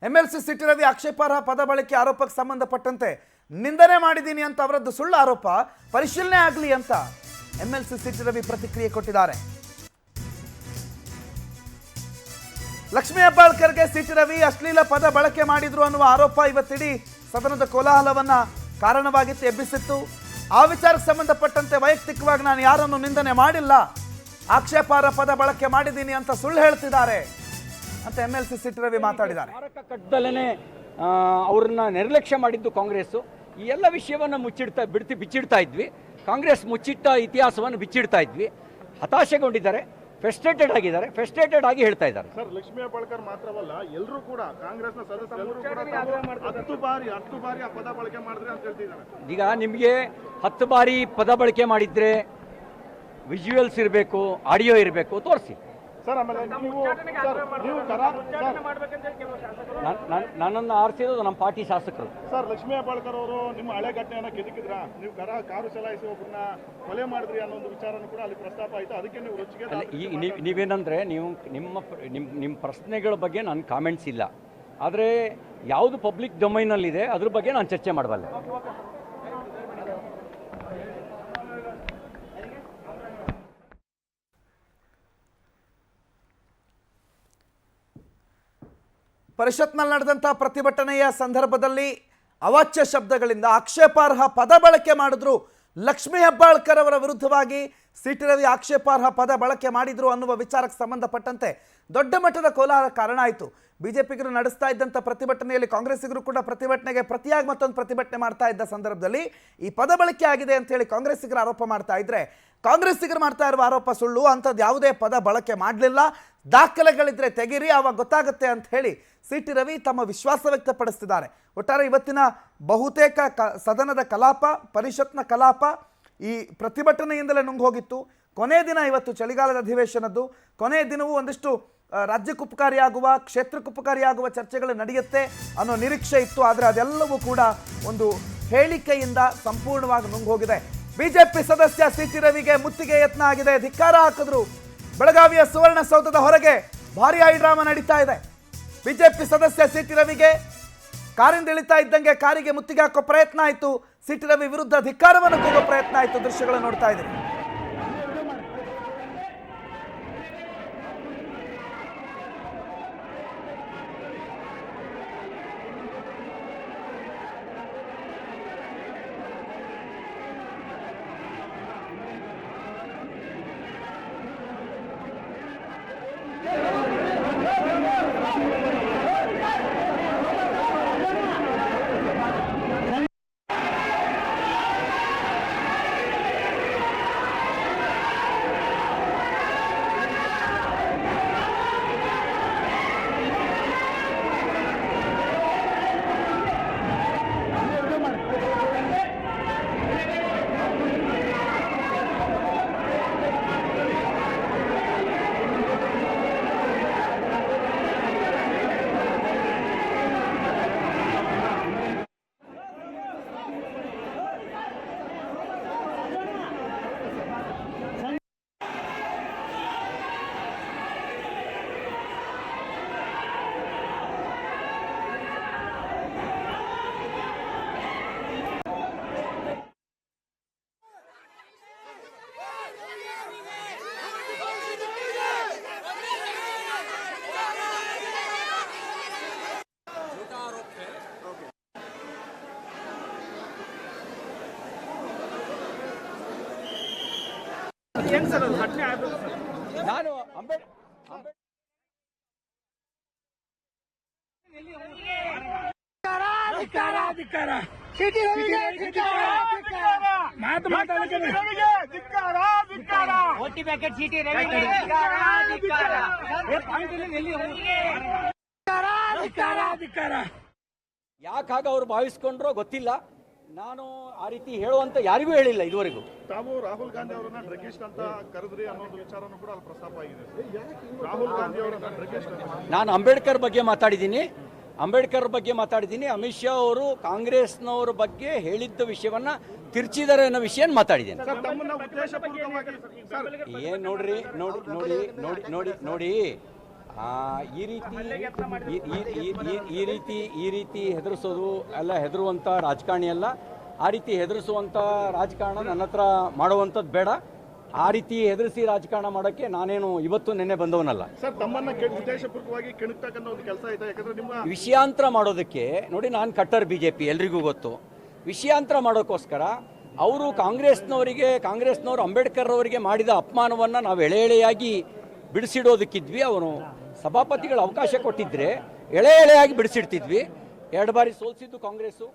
MLC city Ravi ಆಕ್ಷೇಪಾರ್ಹ ಪದ ಬಳಕೆ ಆರೋಪಕ್ಕೆ ಸಂಬಂಧಪಟ್ಟಂತೆ ನಿಂದನೆ ಮಾಡಿದ್ದೀನಿ ಅಂತ ಅವರದ್ದು ಸುಳ್ಳು ಆರೋಪ ಪರಿಶೀಲನೆ ಆಗಲಿ ಅಂತ ಎಂಎಲ್ಸಿ ಸಿಟಿ ರವಿ ಪ್ರತಿಕ್ರಿಯೆ ಕೊಟ್ಟಿದ್ದಾರೆ. ಲಕ್ಷ್ಮೀ ಹೆಬ್ಬಾಳ್ಕರ್ಗೆ ಸಿಟಿ ರವಿ ಅಶ್ಲೀಲ ಪದ ಬಳಕೆ ಮಾಡಿದ್ರು ಅನ್ನುವ ಆರೋಪ ಇವತ್ತಿಡೀ ಸದನದ ಕೋಲಾಹಲವನ್ನ ಕಾರಣವಾಗಿತ್ತು, ಎಬ್ಬಿಸಿತ್ತು. ಆ ವಿಚಾರಕ್ಕೆ ಸಂಬಂಧಪಟ್ಟಂತೆ ವೈಯಕ್ತಿಕವಾಗಿ ನಾನು ಯಾರನ್ನು ನಿಂದನೆ ಮಾಡಿಲ್ಲ, ಆಕ್ಷೇಪಾರ್ಹ ಪದ ಬಳಕೆ ಮಾಡಿದ್ದೀನಿ ಅಂತ ಸುಳ್ಳು ಹೇಳ್ತಿದ್ದಾರೆ ಅಂತ ಎಂಎಲ್ಸಿ ಸಿಟಿ ರವಿ ಮಾತಾಡಿದ್ದಾರೆ. ಕಟ್ಟದಲ್ಲೇ ಅವ್ರನ್ನ ನಿರ್ಲಕ್ಷ್ಯ ಮಾಡಿದ್ದು ಕಾಂಗ್ರೆಸ್. ಈ ಎಲ್ಲ ವಿಷಯವನ್ನು ಬಿಚ್ಚಿಡ್ತಾ ಇದ್ವಿ. ಕಾಂಗ್ರೆಸ್ ಮುಚ್ಚಿಟ್ಟ ಇತಿಹಾಸವನ್ನು ಬಿಚ್ಚಿಡ್ತಾ ಇದ್ವಿ. ಹತಾಶೆಗೊಂಡಿದ್ದಾರೆ, ಫ್ರಸ್ಟ್ರೇಟೆಡ್ ಆಗಿದ್ದಾರೆ, ಫ್ರಸ್ಟ್ರೇಟೆಡ್ ಆಗಿ ಹೇಳ್ತಾ ಇದ್ದಾರೆ. ಸರ್, ಲಕ್ಷ್ಮೀ ಹೆಬ್ಬಾಳ್ಕರ್ ಮಾತ್ರವಲ್ಲ, ಎಲ್ಲರೂ ಕೂಡ ಕಾಂಗ್ರೆಸ್ನ ಸದಸ್ಯರು ಕೂಡ 10 ಬಾರಿ ಆ ಪದ ಬಳಕೆ ಮಾಡಿದ್ರೆ ಅಂತ ಹೇಳ್ತಿದ್ದಾರೆ. ಈಗ ನಿಮಗೆ 10 ಬಾರಿ ಪದ ಬಳಕೆ ಮಾಡಿದ್ರೆ ವಿಜುವಲ್ಸ್ ಇರಬೇಕು, ಆಡಿಯೋ ಇರಬೇಕು, ತೋರಿಸಿ. ಸರ್, ಆಮೇಲೆ ನನ್ನನ್ನು ಆರಿಸಿರೋದು ನಮ್ಮ ಪಾರ್ಟಿ ಶಾಸಕರು. ಸರ್, ಲಕ್ಷ್ಮೀ ಹೆಬ್ಬಾಳ್ಕರ್ ಅವರು ನಿಮ್ಮ ಹಳೆ ಘಟನೆಯನ್ನ ಕೆದಕಿದ್ರ, ನೀವು ಕಾರು ಚಲಾಯಿಸಿ ಒಬ್ಬರನ್ನ ಕೊಲೆ ಮಾಡಿದ್ರಿ ಅನ್ನೋ ಒಂದು ವಿಚಾರನೂ ಕೂಡ ಅಲ್ಲಿ ಪ್ರಸ್ತಾಪ ಆಯಿತು. ಅದಕ್ಕೆ ನೀವು ರೊಚ್ಚಿಗೆ ನೀವೇನಂದ್ರೆ ನಿಮ್ಮ ಪ್ರಶ್ನೆಗಳ ಬಗ್ಗೆ ನನ್ನ ಕಾಮೆಂಟ್ಸ್ ಇಲ್ಲ, ಆದರೆ ಯಾವುದು ಪಬ್ಲಿಕ್ ಡೊಮೈನಲ್ಲಿದೆ ಅದ್ರ ಬಗ್ಗೆ ನಾನು ಚರ್ಚೆ ಮಾಡಬಲ್ಲೆ. ಪರಿಷತ್ನಲ್ಲಿ ನಡೆದಂತಹ ಪ್ರತಿಭಟನೆಯ ಸಂದರ್ಭದಲ್ಲಿ ಅವಾಚ್ಯ ಶಬ್ದಗಳಿಂದ ಆಕ್ಷೇಪಾರ್ಹ ಪದ ಬಳಕೆ ಮಾಡಿದ್ರು. ಲಕ್ಷ್ಮೀ ಹೆಬ್ಬಾಳ್ಕರ್ ಅವರ ವಿರುದ್ಧವಾಗಿ ಸಿಟಿ ರವಿ ಆಕ್ಷೇಪಾರ್ಹ ಪದ ಬಳಕೆ ಮಾಡಿದ್ರು ಅನ್ನುವ ವಿಚಾರಕ್ಕೆ ಸಂಬಂಧಪಟ್ಟಂತೆ ದೊಡ್ಡ ಮಟ್ಟದ ಕೋಲಾಹಲ ಕಾರಣ ಆಯಿತು. ಬಿಜೆಪಿಗರು ನಡೆಸ್ತಾ ಇದ್ದಂಥ ಪ್ರತಿಭಟನೆಯಲ್ಲಿ ಕಾಂಗ್ರೆಸ್ಸಿಗರು ಕೂಡ ಪ್ರತಿಭಟನೆಗೆ ಪ್ರತಿಯಾಗಿ ಮತ್ತೊಂದು ಪ್ರತಿಭಟನೆ ಮಾಡ್ತಾ ಇದ್ದ ಸಂದರ್ಭದಲ್ಲಿ ಈ ಪದ ಬಳಕೆ ಆಗಿದೆ ಅಂತ ಹೇಳಿ ಕಾಂಗ್ರೆಸ್ಸಿಗರು ಆರೋಪ ಮಾಡ್ತಾ ಇದ್ರೆ, ಕಾಂಗ್ರೆಸ್ಸಿಗರು ಮಾಡ್ತಾ ಇರುವ ಆರೋಪ ಸುಳ್ಳು, ಅಂಥದ್ದು ಯಾವುದೇ ಪದ ಬಳಕೆ ಮಾಡಲಿಲ್ಲ, ದಾಖಲೆಗಳಿದ್ರೆ ತೆಗೀರಿ, ಆವಾಗ ಗೊತ್ತಾಗುತ್ತೆ ಅಂತ ಹೇಳಿ ಸಿಟಿ ರವಿ ತಮ್ಮ ವಿಶ್ವಾಸ ವ್ಯಕ್ತಪಡಿಸ್ತಿದ್ದಾರೆ. ಒಟ್ಟಾರೆ ಇವತ್ತಿನ ಬಹುತೇಕ ಸದನದ ಕಲಾಪ, ಪರಿಷತ್ನ ಕಲಾಪ ಈ ಪ್ರತಿಭಟನೆಯಿಂದಲೇ ನುಂಗು ಹೋಗಿತ್ತು. ಕೊನೆ ದಿನ ಇವತ್ತು ಚಳಿಗಾಲದ ಅಧಿವೇಶನದ್ದು ಕೊನೆಯ ದಿನವೂ ಒಂದಿಷ್ಟು ರಾಜ್ಯಕ್ಕೆ ಉಪಕಾರಿಯಾಗುವ, ಕ್ಷೇತ್ರಕ್ಕೆ ಉಪಕಾರಿಯಾಗುವ ಚರ್ಚೆಗಳು ನಡೆಯುತ್ತೆ ಅನ್ನೋ ನಿರೀಕ್ಷೆ ಇತ್ತು. ಆದರೆ ಅದೆಲ್ಲವೂ ಕೂಡ ಒಂದು ಹೇಳಿಕೆಯಿಂದ ಸಂಪೂರ್ಣವಾಗಿ ನುಂಗು ಹೋಗಿದೆ. ಬಿಜೆಪಿ ಸದಸ್ಯ ಸಿಟಿ ರವಿಗೆ ಮುತ್ತಿಗೆ ಯತ್ನ ಆಗಿದೆ, ಧಿಕ್ಕಾರ ಹಾಕಿದ್ರು. ಬೆಳಗಾವಿಯ ಸುವರ್ಣಸೌಧದ ಹೊರಗೆ ಭಾರಿ ಹೈಡ್ರಾಮಾ ನಡೀತಾ ಇದೆ. ಬಿಜೆಪಿ ಸದಸ್ಯ ಸಿಟಿ ರವಿಗೆ ಕಾರಿಂದ ಇಳಿತಾ ಇದ್ದಂಗೆ ಕಾರಿಗೆ ಮುತ್ತಿಗೆ ಹಾಕೋ ಪ್ರಯತ್ನ ಆಯಿತು. ಸಿಟಿ ರವಿ ವಿರುದ್ಧ ಧಿಕ್ಕಾರವನ್ನು ಕೂಗೋ ಪ್ರಯತ್ನ ಆಯಿತು. ದೃಶ್ಯಗಳನ್ನು ನೋಡ್ತಾ ಇದ್ದೀರಿ. ನಾನು ಯಾಕಾಗ ಅವ್ರು ಭಾವಿಸ್ಕೊಂಡ್ರೋ ಗೊತ್ತಿಲ್ಲ. ನಾನು ಆ ರೀತಿ ಹೇಳುವಂತ ಯಾರಿಗೂ ಹೇಳಿಲ್ಲ ಇದುವರೆಗೂ. ತಾವು ರಾಹುಲ್ ಗಾಂಧಿ ಅವರನ್ನ ಡ್ರಗಿಸ್ಟ್ ಅಂತ ಕರೆದ್ರಿ ಅನ್ನೋ ವಿಚಾರನೂ ಕೂಡ ಅಲ್ಲಿ ಪ್ರಸ್ತಾಪ ಆಗಿದೆ. ರಾಹುಲ್ ಗಾಂಧಿ ಅವರನ್ನ ಡ್ರಗಿಸ್ಟ್ ನಾನು ಅಂಬೇಡ್ಕರ್ ಬಗ್ಗೆ ಮಾತಾಡಿದ್ದೀನಿ. ಅಮಿತ್ ಶಾ ಅವರು ಕಾಂಗ್ರೆಸ್ನವರ ಬಗ್ಗೆ ಹೇಳಿದ್ದ ವಿಷಯವನ್ನ ತಿರ್ಚಿದ್ದಾರೆ ಅನ್ನೋ ವಿಷಯ ಮಾತಾಡಿದ್ದೇನೆ. ತಮ್ಮನ್ನ ಉದ್ದೇಶಪೂರ್ವಕವಾಗಿ ಏನ್ ನೋಡಿ ಈ ರೀತಿ ಹೆದರಿಸೋದು ಎಲ್ಲ ಹೆದರುವಂಥ ರಾಜಕಾರಣಿ ಅಲ್ಲ. ಆ ರೀತಿ ಹೆದರಿಸುವಂಥ ರಾಜಕಾರಣ ನನ್ನ ಹತ್ರ ಮಾಡುವಂಥದ್ದು ಬೇಡ. ಆ ರೀತಿ ಹೆದರಿಸಿ ರಾಜಕಾರಣ ಮಾಡೋಕ್ಕೆ ನಾನೇನು ಇವತ್ತು ನೆನ್ನೆ ಬಂದವನಲ್ಲ. ಸರ್, ತಮ್ಮನ್ನ ಉದ್ದೇಶಪೂರ್ವಕವಾಗಿ ಕೆಣಕ್ತಕ್ಕಂಥ ಒಂದು ಕೆಲಸ ಆಯ್ತಾ? ಯಾಕಂದ್ರೆ ನಿಮ್ಮ ವಿಷಯಾಂತರ ಮಾಡೋದಕ್ಕೆ ನೋಡಿ, ನಾನು ಕಟ್ಟರ್ BJP ಎಲ್ರಿಗೂ ಗೊತ್ತು. ವಿಷಯಾಂತರ ಮಾಡೋಕ್ಕೋಸ್ಕರ ಅವರು ಕಾಂಗ್ರೆಸ್ನವರು ಅಂಬೇಡ್ಕರ್ ಅವರಿಗೆ ಮಾಡಿದ ಅಪಮಾನವನ್ನು ನಾವು ಎಳೆಯಾಗಿ ಬಿಡಿಸಿಡೋದಕ್ಕಿದ್ವಿ. ಅವನು ಸಭಾಪತಿಗಳು ಅವಕಾಶ ಕೊಟ್ಟಿದ್ದರೆ ಎಳೆಯಾಗಿ ಬಿಡಿಸಿಡ್ತಿದ್ವಿ. 2 ಬಾರಿ ಸೋಲಿಸಿದ್ದು ಕಾಂಗ್ರೆಸ್ಸು,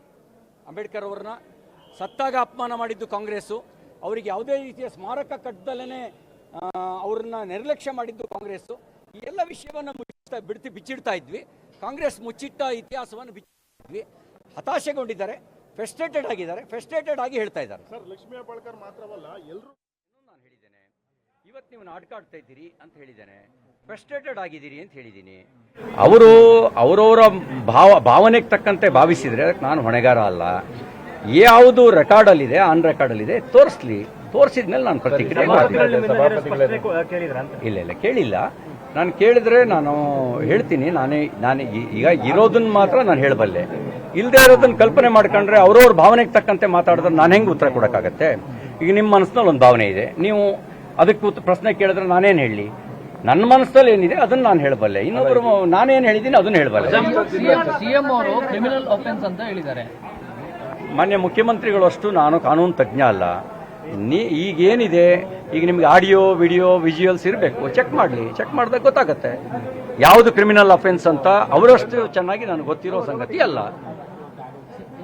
ಅಂಬೇಡ್ಕರ್ ಅವ್ರನ್ನ ಸತ್ತಾಗ ಅಪಮಾನ ಮಾಡಿದ್ದು ಕಾಂಗ್ರೆಸ್ಸು, ಅವರಿಗೆ ಯಾವುದೇ ರೀತಿಯ ಸ್ಮಾರಕ ಕಟ್ಟದಲ್ಲೇ ಅವ್ರನ್ನ ನಿರ್ಲಕ್ಷ್ಯ ಮಾಡಿದ್ದು ಕಾಂಗ್ರೆಸ್ಸು. ಈ ಎಲ್ಲ ವಿಷಯವನ್ನು ಬಿಚ್ಚಿಡ್ತಾ ಇದ್ವಿ. ಕಾಂಗ್ರೆಸ್ ಮುಚ್ಚಿಟ್ಟ ಇತಿಹಾಸವನ್ನು ಬಿಚ್ಚಿದ್ವಿ. ಹತಾಶೆಗೊಂಡಿದ್ದಾರೆ, ಫ್ರಸ್ಟ್ರೇಟೆಡ್ ಆಗಿ ಹೇಳ್ತಾ ಇದ್ದಾರೆ. ಸರ್, ಲಕ್ಷ್ಮೀ ಹೆಬ್ಬಾಳ್ಕರ್ ಮಾತ್ರವಲ್ಲ, ಎಲ್ಲರೂ ನಾನು ಹೇಳಿದ್ದೇನೆ, ಇವತ್ತು ನೀವು ನಾಟಕ ಆಡ್ತಾ ಇದ್ದೀರಿ ಅಂತ ಹೇಳಿದ್ದೇನೆ, ಫ್ರಸ್ಟ್ರೇಟೆಡ್ ಆಗಿದ್ದೀರಿ ಅಂತ ಹೇಳಿದ್ದೀನಿ. ಅವರವರ ಭಾವನೆಗೆ ತಕ್ಕಂತೆ ಭಾವಿಸಿದರೆ ಅದಕ್ಕೆ ನಾನು ಹೊಣೆಗಾರ ಅಲ್ಲ. ಯಾವುದು ರೆಕಾರ್ಡಲ್ಲಿದೆ, ಆನ್ ರೆಕಾರ್ಡಲ್ಲಿದೆ, ತೋರಿಸಿದ್ಮೇಲೆ ನಾನು ಪ್ರತಿಕ್ರಿಯೆ ಇಲ್ಲ ಕೇಳಿಲ್ಲ. ನಾನು ಕೇಳಿದ್ರೆ ನಾನು ಹೇಳ್ತೀನಿ. ನಾನು ಈಗ ಇರೋದನ್ನ ಮಾತ್ರ ನಾನು ಹೇಳಬಲ್ಲೆ. ಇಲ್ಲದೆ ಇರೋದನ್ನ ಕಲ್ಪನೆ ಮಾಡ್ಕೊಂಡ್ರೆ ಅವ್ರವ್ರ ಭಾವನೆಗೆ ತಕ್ಕಂತೆ ಮಾತಾಡಿದ್ರೆ ನಾನು ಹೆಂಗೆ ಉತ್ತರ ಕೊಡೋಕ್ಕಾಗತ್ತೆ? ಈಗ ನಿಮ್ಮ ಮನಸ್ಸಿನಲ್ಲಿ ಒಂದು ಭಾವನೆ ಇದೆ, ನೀವು ಅದಕ್ಕೆ ಪ್ರಶ್ನೆ ಕೇಳಿದ್ರೆ ನಾನೇನು ಹೇಳಿ? ನನ್ನ ಮನಸ್ಸಲ್ಲಿ ಏನಿದೆ ಅದನ್ನ ನಾನು ಹೇಳಬಲ್ಲೆ. ಇನ್ನೊಬ್ಬರು ನಾನೇನು ಹೇಳಿದ್ದೀನಿ ಅದನ್ನ ಹೇಳಬಲ್ಲೆ. ಸಿಎಂ ಅವರು ಕ್ರಿಮಿನಲ್ ಆಫೆನ್ಸ್ ಅಂತ ಹೇಳಿದ್ದಾರೆ. ಮಾನ್ಯ ಮುಖ್ಯಮಂತ್ರಿಗಳು ಅಷ್ಟು ನಾನು ಕಾನೂನು ತಜ್ಞ ಅಲ್ಲ. ಈಗೇನಿದೆ, ಈಗ ನಿಮ್ಗೆ ಆಡಿಯೋ, ವಿಡಿಯೋ, ವಿಜುವಲ್ಸ್ ಇರಬೇಕು. ಚೆಕ್ ಮಾಡಿದಾಗ ಗೊತ್ತಾಗತ್ತೆ ಯಾವುದು ಕ್ರಿಮಿನಲ್ ಅಫೆನ್ಸ್ ಅಂತ. ಅವರಷ್ಟು ಚೆನ್ನಾಗಿ ನನಗೆ ಗೊತ್ತಿರೋ ಸಂಗತಿ ಅಲ್ಲ.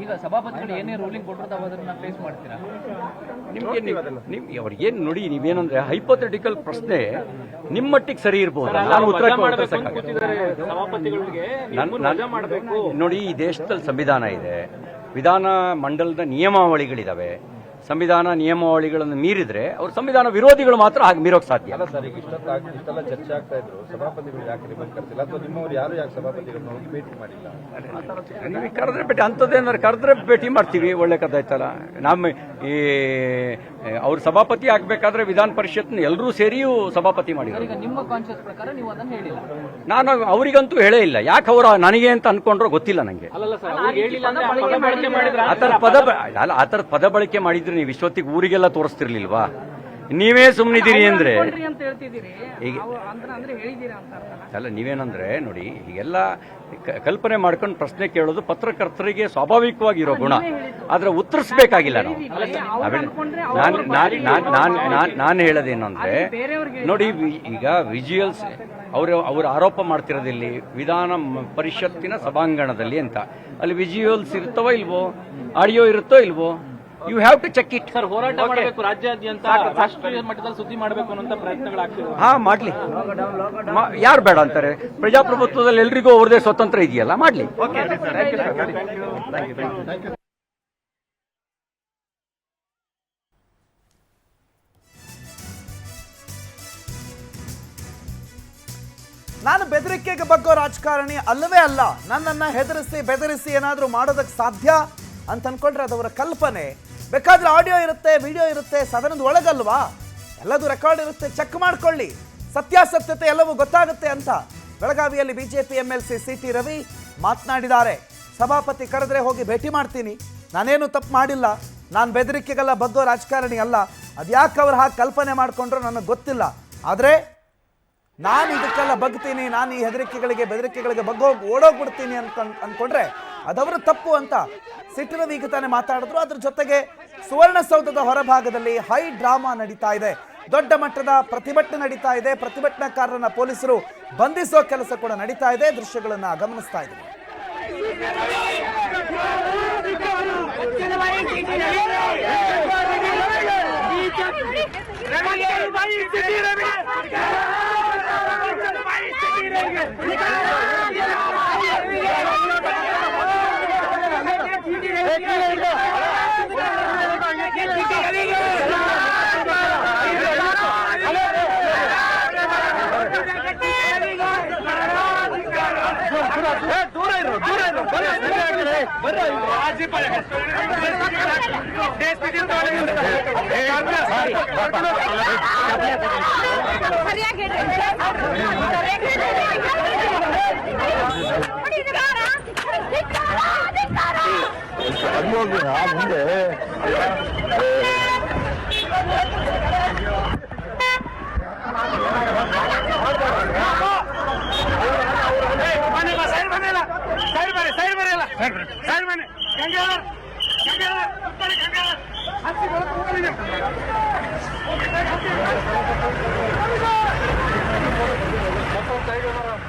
ಈಗ ಸಭಾಪತಿಗಳು ಏನೇ ರೂಲಿಂಗ್ ಕೊಟ್ಟರು ಅದನ್ನ ಫೇಸ್ ಮಾಡ್ತೀರಾ? ನಿಮ್ಗೆ ಅವ್ರಿಗೇನು ನೋಡಿ, ನೀವೇನಂದ್ರೆ ಹೈಪೋಥೆಟಿಕಲ್ ಪ್ರಶ್ನೆ ನಿಮ್ಮ ಮಟ್ಟಿಗೆ ಸರಿ ಇರ್ಬೋದು. ನಾನು ಉತ್ತರ ನೋಡಿ, ಈ ದೇಶದಲ್ಲಿ ಸಂವಿಧಾನ ಇದೆ, ವಿಧಾನ ಮಂಡಲದ ನಿಯಮಾವಳಿಗಳಿದಾವೆ. ಸಂವಿಧಾನ ನಿಯಮಾವಳಿಗಳನ್ನು ಮೀರಿದ್ರೆ ಅವ್ರು ಸಂವಿಧಾನ ವಿರೋಧಿಗಳು ಮಾತ್ರ ಹಾಗೆ ಮೀರೋಕ್ ಸಾಧ್ಯ. ಅಲ್ಲ ಸರ್, ಈಗ ಇಷ್ಟೆಲ್ಲ ಚರ್ಚೆ ಆಗ್ತಾ ಇದ್ರು, ಸಭಾಪತಿಗಳು ಯಾಕೆ ನಿಮ್ಮನ್ನು ಕರೆದಿಲ್ಲ, ಅಥವಾ ನಿಮ್ಮವ್ರು ಯಾರು ಯಾಕೆ ಸಭಾಪತಿಗಳನ್ನ ಹೋಗಿ ಭೇಟಿ ಮಾಡಿಲ್ಲ? ನೀವು ಕರೆದ್ರೆ ಭೇಟಿ ಅಂಥದ್ದೇನಾದ್ರು ಕರೆದ್ರೆ ಭೇಟಿ ಮಾಡ್ತೀವಿ, ಒಳ್ಳೆ ಕಥೆ ಆಯ್ತಲ್ಲ. ನಮ್ಮ ಈ ಅವ್ರು ಸಭಾಪತಿ ಆಗ್ಬೇಕಾದ್ರೆ ವಿಧಾನ ಪರಿಷತ್ನ ಎಲ್ಲರೂ ಸೇರಿಯೂ ಸಭಾಪತಿ ಮಾಡಿದ್ರು. ಈಗ ನಿಮ್ಮ ಕಾನ್ಶಿಯಸ್ ಪ್ರಕಾರ ನೀವು ಅದನ್ನ ಹೇಳಿಲ್ಲ. ನಾನು ಅವರಿಗಂತೂ ಹೇಳೇ ಇಲ್ಲ. ಯಾಕೆ ಅವರ ನನಗೆ ಅಂತ ಅನ್ಕೊಂಡ್ರೋ ಗೊತ್ತಿಲ್ಲ ನನಗೆ. ಆ ಥರದ ಪದ ಬಳಕೆ ಮಾಡಿದ್ರೆ ನೀವು ಇಷ್ಟೊತ್ತಿಗೆ ಊರಿಗೆಲ್ಲ ತೋರಿಸ್ತಿರ್ಲಿಲ್ವಾ? ನೀವೇ ಸುಮ್ಮನಿದ್ದೀರಿ ಅಂದ್ರೆ ಈಗ ಅಲ್ಲ, ನೀವೇನಂದ್ರೆ ನೋಡಿ, ಹೀಗೆಲ್ಲ ಕಲ್ಪನೆ ಮಾಡ್ಕೊಂಡು ಪ್ರಶ್ನೆ ಕೇಳೋದು ಪತ್ರಕರ್ತರಿಗೆ ಸ್ವಾಭಾವಿಕವಾಗಿರೋ ಗುಣ. ಆದ್ರೆ ಉತ್ತರಿಸಬೇಕಾಗಿಲ್ಲ ನಾವು. ನಾನು ಹೇಳೋದೇನಂದ್ರೆ ನೋಡಿ, ಈಗ ವಿಜುವಲ್ಸ್ ಅವರು ಆರೋಪ ಮಾಡ್ತಿರೋದಿಲ್ಲಿ ವಿಧಾನ ಪರಿಷತ್ತಿನ ಸಭಾಂಗಣದಲ್ಲಿ ಅಂತ. ಅಲ್ಲಿ ವಿಜುವಲ್ಸ್ ಇರುತ್ತವೋ ಇಲ್ವೋ, ಆಡಿಯೋ ಇರುತ್ತೋ ಇಲ್ವೋ, you have to check it. Sir, ಹೋರಾಟ ಮಾಡಬೇಕು, ರಾಜ್ಯಾದ್ಯಂತ ರಾಷ್ಟ್ರೀಯ ಮಟ್ಟದಲ್ಲಿ ಸುದ್ದಿ ಮಾಡಬೇಕು ಅನ್ನೋ ಪ್ರಯತ್ನಗಳಾಗ್ತಿವೆ. ಮಾಡ್ಲಿ, ಯಾರು ಬೇಡ ಅಂತಾರೆ? ಪ್ರಜಾಪ್ರಭುತ್ವದಲ್ಲಿ ಎಲ್ರಿಗೂ ಅವ್ರದೇ ಸ್ವತಂತ್ರ ಇದೆಯಲ್ಲ, ಮಾಡ್ಲಿ. ನಾನು ಬೆದರಿಕೆಗೆ ಬಗ್ಗೋ ರಾಜಕಾರಣಿ ಅಲ್ಲವೇ ಅಲ್ಲ. ನನ್ನನ್ನು ಹೆದರಿಸಿ ಬೆದರಿಸಿ ಏನಾದರೂ ಮಾಡೋದಕ್ಕೆ ಸಾಧ್ಯ ಅಂತ ಅನ್ಕೊಂಡ್ರೆ ಅದವರ ಕಲ್ಪನೆ. ಬೇಕಾದ್ರೆ ಆಡಿಯೋ ಇರುತ್ತೆ, ವಿಡಿಯೋ ಇರುತ್ತೆ, ಸದನದ ಒಳಗಲ್ವಾ, ಎಲ್ಲದೂ ರೆಕಾರ್ಡ್ ಇರುತ್ತೆ, ಚೆಕ್ ಮಾಡ್ಕೊಳ್ಳಿ, ಸತ್ಯಾಸತ್ಯತೆ ಎಲ್ಲವೂ ಗೊತ್ತಾಗುತ್ತೆ ಅಂತ ಬೆಳಗಾವಿಯಲ್ಲಿ BJP MLC CT ರವಿ ಮಾತನಾಡಿದ್ದಾರೆ. ಸಭಾಪತಿ ಕರೆದ್ರೆ ಹೋಗಿ ಭೇಟಿ ಮಾಡ್ತೀನಿ, ನಾನೇನು ತಪ್ಪು ಮಾಡಿಲ್ಲ, ನಾನು ಬೆದರಿಕೆಗೆಲ್ಲ ಬಗ್ಗೋ ರಾಜಕಾರಣಿ ಅಲ್ಲ. ಅದ್ಯಾಕೆ ಅವ್ರು ಹಾಗೆ ಕಲ್ಪನೆ ಮಾಡ್ಕೊಂಡ್ರು ನನಗೆ ಗೊತ್ತಿಲ್ಲ. ಆದರೆ ನಾನು ಇದಕ್ಕೆಲ್ಲ ಬಗ್ತೀನಿ, ನಾನು ಈ ಹೆದರಿಕೆಗಳಿಗೆ ಬೆದರಿಕೆಗಳಿಗೆ ಓಡೋಗ್ಬಿಡ್ತೀನಿ ಅನ್ಕೊಂಡ್ರೆ ಅದವರ ತಪ್ಪು ಅಂತ ಸಿಟಿ ರವಿ ಈಗ ತಾನೇ ಮಾತಾಡಿದ್ರು. ಅದ್ರ ಜೊತೆಗೆ ಸುವರ್ಣಸೌಧದ ಹೊರಭಾಗದಲ್ಲಿ ಹೈ ಡ್ರಾಮಾ ನಡೀತಾ ಇದೆ, ದೊಡ್ಡ ಮಟ್ಟದ ಪ್ರತಿಭಟನೆ ನಡೀತಾ ಇದೆ, ಪ್ರತಿಭಟನಾಕಾರರನ್ನ ಪೊಲೀಸರು ಬಂಧಿಸೋ ಕೆಲಸ ಕೂಡ ನಡೀತಾ ಇದೆ. ದೃಶ್ಯಗಳನ್ನ ಗಮನಿಸ್ತಾ ಇದ್ದೀವಿ. ದೂರ ಇರು ಸರಿಯಾಗಿ ಮುಂದೆ ಸೈಡ್